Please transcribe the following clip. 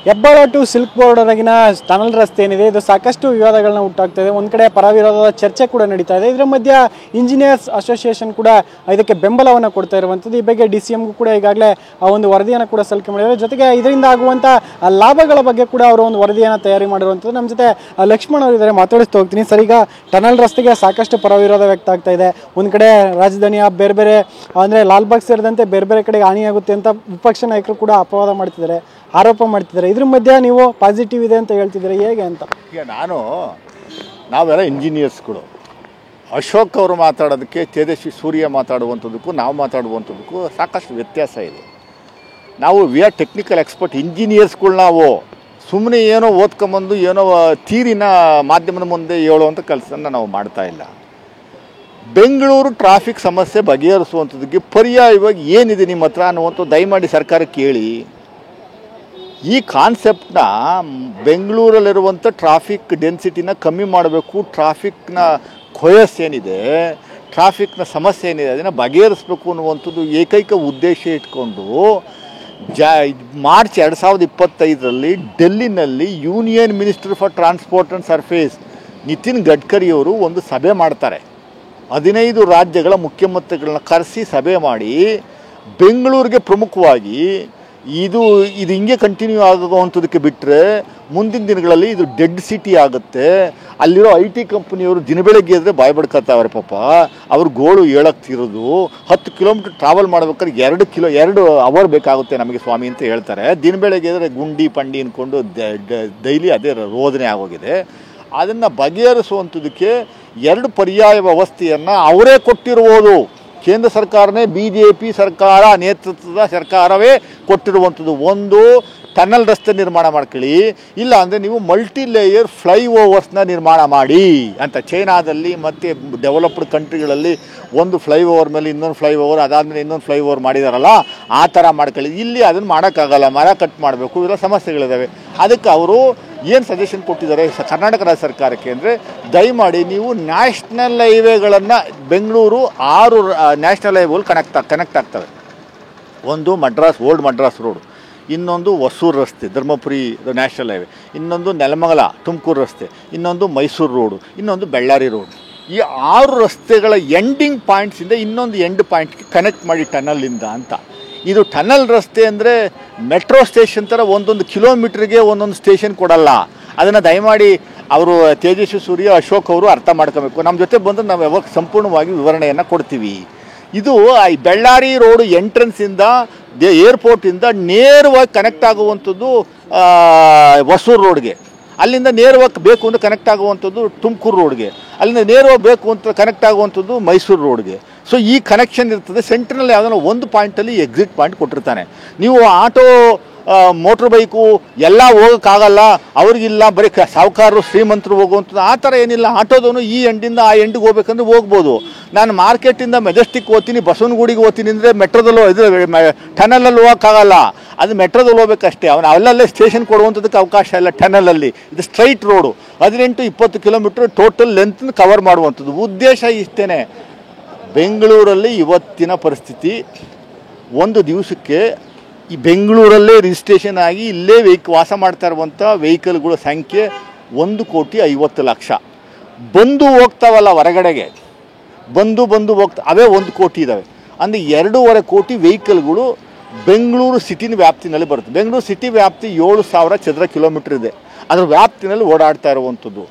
Hebbal to silk ಬೋರ್ಡ್ವರೆಗಿನ tunnel ರಸ್ತೆ ಏನಿದೆ ಇದು ಸಾಕಷ್ಟು ವಿವಾದಗಳನ್ನ ಹುಟ್ಟಾಗ್ತದೆ. ಒಂದು ಕಡೆ ಪರವಿರೋಧದ ಚರ್ಚೆ ಕೂಡ ನಡೀತಾ ಇದೆ. ಇದರ ಮಧ್ಯೆ ಇಂಜಿನಿಯರ್ಸ್ ಅಸೋಸಿಯೇಷನ್ ಕೂಡ ಇದಕ್ಕೆ ಬೆಂಬಲವನ್ನು ಕೊಡ್ತಾ ಇರುವಂಥದ್ದು. ಈ ಬಗ್ಗೆ DCMಗೂ ಕೂಡ ಈಗಾಗಲೇ ಆ ಒಂದು ವರದಿಯನ್ನು ಕೂಡ ಸಲ್ಲಿಕೆ ಮಾಡಿದ್ದಾರೆ. ಜೊತೆಗೆ ಇದರಿಂದ ಆಗುವಂಥ ಲಾಭಗಳ ಬಗ್ಗೆ ಕೂಡ ಅವರು ಒಂದು ವರದಿಯನ್ನು ತಯಾರಿ ಮಾಡಿರುವಂಥದ್ದು. ನಮ್ಮ ಜೊತೆ ಲಕ್ಷ್ಮಣ್ ಅವರು ಇದ್ದಾರೆ, ಮಾತಾಡಿಸ್ತಾ ಹೋಗ್ತೀನಿ. ಸರ್, ಈಗ ಟನಲ್ ರಸ್ತೆಗೆ ಸಾಕಷ್ಟು ಪರವಿರೋಧ ವ್ಯಕ್ತ ಆಗ್ತಾ ಇದೆ. ಒಂದು ಕಡೆ ರಾಜಧಾನಿಯ ಬೇರೆ ಬೇರೆ ಅಂದರೆ ಲಾಲ್ಬಾಗ್ ಸೇರಿದಂತೆ ಬೇರೆ ಬೇರೆ ಕಡೆಗೆ ಹಾನಿಯಾಗುತ್ತೆ ಅಂತ ವಿಪಕ್ಷ ನಾಯಕರು ಕೂಡ ಅಪವಾದ ಮಾಡ್ತಿದ್ದಾರೆ, ಆರೋಪ ಮಾಡ್ತಿದ್ದಾರೆ. ಇದ್ರ ಮಧ್ಯೆ ನೀವು ಪಾಸಿಟಿವ್ ಇದೆ ಅಂತ ಹೇಳ್ತಿದ್ದೀರಾ, ಹೇಗೆ ಅಂತ? ಈಗ ನಾವೆಲ್ಲ ಇಂಜಿನಿಯರ್ಸ್ಗಳು. ಅಶೋಕ್ ಅವರು ಮಾತಾಡೋದಕ್ಕೆ, ತೇಜಸ್ವಿ ಸೂರ್ಯ ಮಾತಾಡುವಂಥದ್ದಕ್ಕೂ ನಾವು ಮಾತಾಡುವಂಥದ್ದಕ್ಕೂ ಸಾಕಷ್ಟು ವ್ಯತ್ಯಾಸ ಇದೆ. ನಾವು ವಿ ಆರ್ ಟೆಕ್ನಿಕಲ್ ಎಕ್ಸ್ಪರ್ಟ್ ಇಂಜಿನಿಯರ್ಸ್ಗಳು. ನಾವು ಸುಮ್ಮನೆ ಏನೋ ಓದ್ಕೊಂಬಂದು ಏನೋ ತೀರಿನ ಮಾಧ್ಯಮದ ಮುಂದೆ ಹೇಳುವಂಥ ಕೆಲಸನ ನಾವು ಮಾಡ್ತಾ ಇಲ್ಲ. ಬೆಂಗಳೂರು ಟ್ರಾಫಿಕ್ ಸಮಸ್ಯೆ ಬಗೆಹರಿಸುವಂಥದ್ದಕ್ಕೆ ಪರ್ಯಾಯವಾಗಿ ಏನಿದೆ ನಿಮ್ಮ ಹತ್ರ ಅನ್ನುವಂಥ ದಯಮಾಡಿ ಸರ್ಕಾರಕ್ಕೆ ಹೇಳಿ. ಈ ಕಾನ್ಸೆಪ್ಟನ್ನ ಬೆಂಗಳೂರಲ್ಲಿರುವಂಥ ಟ್ರಾಫಿಕ್ ಡೆನ್ಸಿಟಿನ ಕಮ್ಮಿ ಮಾಡಬೇಕು, ಟ್ರಾಫಿಕ್ನ ಕೊಯಸ್ ಏನಿದೆ, ಟ್ರಾಫಿಕ್ನ ಸಮಸ್ಯೆ ಏನಿದೆ ಅದನ್ನು ಬಗೆಹರಿಸಬೇಕು ಅನ್ನುವಂಥದ್ದು ಏಕೈಕ ಉದ್ದೇಶ ಇಟ್ಕೊಂಡು ಮಾರ್ಚ್ 2025ರಲ್ಲಿ ಡೆಲ್ಲಿನಲ್ಲಿ union minister for transport and surface Nitin ಗಡ್ಕರಿಯವರು ಒಂದು ಸಭೆ ಮಾಡ್ತಾರೆ. 15 ರಾಜ್ಯಗಳ ಮುಖ್ಯಮಂತ್ರಿಗಳನ್ನ ಕರೆಸಿ ಸಭೆ ಮಾಡಿ ಬೆಂಗಳೂರಿಗೆ ಪ್ರಮುಖವಾಗಿ ಇದು ಹಿಂಗೆ ಕಂಟಿನ್ಯೂ ಆಗುವಂಥದ್ದಕ್ಕೆ ಬಿಟ್ಟರೆ ಮುಂದಿನ ದಿನಗಳಲ್ಲಿ ಇದು ಡೆಡ್ ಸಿಟಿ ಆಗುತ್ತೆ. ಅಲ್ಲಿರೋ IT ಕಂಪ್ನಿಯವರು ದಿನ ಬೆಳಗ್ಗೆ ಇದ್ದರೆ ಬಾಯಿ ಬಡ್ಕೊತಾವ್ರೆ ಪಾಪ. ಅವ್ರ ಗೋಳು ಹೇಳಕ್ತಿರೋದು 10 ಕಿಲೋಮೀಟ್ರ್ ಟ್ರಾವೆಲ್ ಮಾಡ್ಬೇಕಾದ್ರೆ 2 ಅವರ್ ಬೇಕಾಗುತ್ತೆ ನಮಗೆ ಸ್ವಾಮಿ ಅಂತ ಹೇಳ್ತಾರೆ. ದಿನ ಬೆಳಗ್ಗೆ ಇದ್ದರೆ ಗುಂಡಿ ಪಂಡಿ ಅಂದ್ಕೊಂಡು ಡೈಲಿ ಅದೇ ರೋದನೆ ಆಗೋಗಿದೆ. ಅದನ್ನು ಬಗೆಹರಿಸುವಂಥದ್ದಕ್ಕೆ 2 ಪರ್ಯಾಯ ವ್ಯವಸ್ಥೆಯನ್ನು ಅವರೇ ಕೊಟ್ಟಿರುವುದು. ಕೇಂದ್ರ ಸರ್ಕಾರನೇ BJP ಸರ್ಕಾರ ನೇತೃತ್ವದ ಸರ್ಕಾರವೇ ಕೊಟ್ಟಿರುವಂಥದ್ದು. ಒಂದು, ಟನಲ್ ರಸ್ತೆ ನಿರ್ಮಾಣ ಮಾಡ್ಕೊಳ್ಳಿ, ಇಲ್ಲ ಅಂದರೆ ನೀವು ಮಲ್ಟಿ ಲೇಯರ್ ಫ್ಲೈಓವರ್ಸ್ನ ನಿರ್ಮಾಣ ಮಾಡಿ ಅಂತ. ಚೈನಾದಲ್ಲಿ ಮತ್ತು ಡೆವಲಪ್ಡ್ ಕಂಟ್ರಿಗಳಲ್ಲಿ ಒಂದು ಫ್ಲೈಓವರ್ ಮೇಲೆ ಇನ್ನೊಂದು ಫ್ಲೈಓವರ್, ಅದಾದಮೇಲೆ ಇನ್ನೊಂದು ಫ್ಲೈಓವರ್ ಮಾಡಿದಾರಲ್ಲ, ಆ ಥರ ಮಾಡ್ಕೊಳ್ಳಿ. ಇಲ್ಲಿ ಅದನ್ನು ಮಾಡೋಕ್ಕಾಗಲ್ಲ, ಮರ ಕಟ್ ಮಾಡಬೇಕು, ಇವೆಲ್ಲ ಸಮಸ್ಯೆಗಳಿದ್ದಾವೆ. ಅದಕ್ಕೆ ಅವರು ಏನು ಸಜೆಷನ್ ಕೊಟ್ಟಿದ್ದಾರೆ ಕರ್ನಾಟಕ ರಾಜ್ಯ ಸರ್ಕಾರಕ್ಕೆ ಅಂದರೆ, ದಯಮಾಡಿ ನೀವು ನ್ಯಾಷನಲ್ ಹೈವೇಗಳನ್ನು, ಬೆಂಗಳೂರು 6 ನ್ಯಾಷನಲ್ ಹೈವೇಗಳು ಕನೆಕ್ಟ್ ಆಗ್ತವೆ. ಒಂದು ಓಲ್ಡ್ ಮಡ್ರಾಸ್ ರೋಡ್, ಇನ್ನೊಂದು ಹೊಸೂರು ರಸ್ತೆ ಧರ್ಮಪುರಿ ನ್ಯಾಷನಲ್ ಹೈವೇ, ಇನ್ನೊಂದು ನೆಲಮಂಗಲ ತುಮಕೂರು ರಸ್ತೆ, ಇನ್ನೊಂದು ಮೈಸೂರು ರೋಡು, ಇನ್ನೊಂದು ಬೆಳ್ಳಾರಿ ರೋಡ್. ಈ 6 ರಸ್ತೆಗಳ ಎಂಡಿಂಗ್ ಪಾಯಿಂಟ್ಸಿಂದ ಇನ್ನೊಂದು ಎಂಡ್ ಪಾಯಿಂಟ್ಗೆ ಕನೆಕ್ಟ್ ಮಾಡಿ ಟನಲ್ಲಿಂದ ಅಂತ. ಇದು ಟನಲ್ ರಸ್ತೆ ಅಂದರೆ ಮೆಟ್ರೋ ಸ್ಟೇಷನ್ ಥರ ಒಂದೊಂದು ಕಿಲೋಮೀಟ್ರಿಗೆ ಒಂದೊಂದು ಸ್ಟೇಷನ್ ಕೊಡಲ್ಲ. ಅದನ್ನು ದಯಮಾಡಿ ಅವರು ತೇಜಸ್ವಿ ಸೂರ್ಯ, ಅಶೋಕ್ ಅವರು ಅರ್ಥ ಮಾಡ್ಕೋಬೇಕು. ನಮ್ಮ ಜೊತೆ ಬಂದು ನಾವು ಯಾವಾಗ ಸಂಪೂರ್ಣವಾಗಿ ವಿವರಣೆಯನ್ನು ಕೊಡ್ತೀವಿ. ಇದು ಈ ಬೆಳ್ಳಾರಿ ರೋಡು ಎಂಟ್ರೆನ್ಸಿಂದ ಏರ್ಪೋರ್ಟಿಂದ ನೇರವಾಗಿ ಕನೆಕ್ಟ್ ಆಗುವಂಥದ್ದು ಹೊಸೂರು ರೋಡ್ಗೆ, ಅಲ್ಲಿಂದ ನೇರವಾಗಿ ಬೇಕು ಅಂತ ಕನೆಕ್ಟ್ ಆಗುವಂಥದ್ದು ತುಮಕೂರು ರೋಡ್ಗೆ, ಅಲ್ಲಿಂದ ನೇರವಾಗಿ ಬೇಕು ಅಂತ ಕನೆಕ್ಟ್ ಆಗುವಂಥದ್ದು ಮೈಸೂರು ರೋಡ್ಗೆ. ಸೊ ಈ ಕನೆಕ್ಷನ್ ಇರ್ತದೆ. ಸೆಂಟ್ರಲ್ಲಿ ಯಾವುದೋ ಒಂದು ಪಾಯಿಂಟಲ್ಲಿ ಎಕ್ಸಿಟ್ ಪಾಯಿಂಟ್ ಕೊಟ್ಟಿರ್ತಾನೆ. ನೀವು ಆಟೋ, ಮೋಟ್ರ್ ಬೈಕು ಎಲ್ಲ ಹೋಗೋಕ್ಕಾಗಲ್ಲ, ಅವ್ರಿಗಿಲ್ಲ, ಬರೀ ಸಾಹುಕಾರರು ಶ್ರೀಮಂತರು ಹೋಗುವಂಥದ್ದು ಆ ಥರ ಏನಿಲ್ಲ. ಆಟೋದವನು ಈ ಎಂಡಿಂದ ಆ ಎಂಡಿಗೆ ಹೋಗ್ಬೇಕಂದ್ರೆ ಹೋಗ್ಬೋದು. ನಾನು ಮಾರ್ಕೆಟಿಂದ ಮೆಜೆಸ್ಟಿಕ್ ಹೋಗ್ತೀನಿ, ಬಸವನಗುಡಿಗೆ ಹೋಗ್ತೀನಿ ಅಂದರೆ ಮೆಟ್ರೋದಲ್ಲೂ ಇದು ಟನಲಲ್ಲಿ ಹೋಗೋಕ್ಕಾಗಲ್ಲ. ಅದು ಮೆಟ್ರೋದಲ್ಲಿ ಹೋಗ್ಬೇಕಷ್ಟೇ. ಅವನು ಅಲ್ಲಲ್ಲೇ ಸ್ಟೇಷನ್ ಕೊಡುವಂಥದ್ದಕ್ಕೆ ಅವಕಾಶ ಇಲ್ಲ ಟನಲಲ್ಲಿ. ಇದು straight road, 18-20 kilometre total length cover ಮಾಡುವಂಥದ್ದು. ಉದ್ದೇಶ ಇಷ್ಟೇ. ಬೆಂಗಳೂರಲ್ಲಿ ಇವತ್ತಿನ ಪರಿಸ್ಥಿತಿ, ಒಂದು ದಿವಸಕ್ಕೆ ಈ ಬೆಂಗಳೂರಲ್ಲೇ ರಿಜಿಸ್ಟ್ರೇಷನ್ ಆಗಿ ಇಲ್ಲೇ ವಾಸ ಮಾಡ್ತಾ ಇರುವಂಥ ವೆಹಿಕಲ್ಗಳ ಸಂಖ್ಯೆ 1,50,00,000. ಬಂದು ಹೋಗ್ತಾವಲ್ಲ ಹೊರಗಡೆಗೆ, ಬಂದು ಹೋಗ್ತಾ ಅವೇ 1 ಕೋಟಿ ಇದ್ದಾವೆ. ಅಂದರೆ 2.5 ಕೋಟಿ ವೆಹಿಕಲ್ಗಳು ಬೆಂಗಳೂರು ಸಿಟಿನ ವ್ಯಾಪ್ತಿನಲ್ಲಿ ಬರುತ್ತೆ. ಬೆಂಗಳೂರು ಸಿಟಿ ವ್ಯಾಪ್ತಿ 7,000 ಚದರ ಕಿಲೋಮೀಟ್ರ್ ಇದೆ. ಅದರ ವ್ಯಾಪ್ತಿನಲ್ಲಿ ಓಡಾಡ್ತಾ ಇರುವಂಥದ್ದು.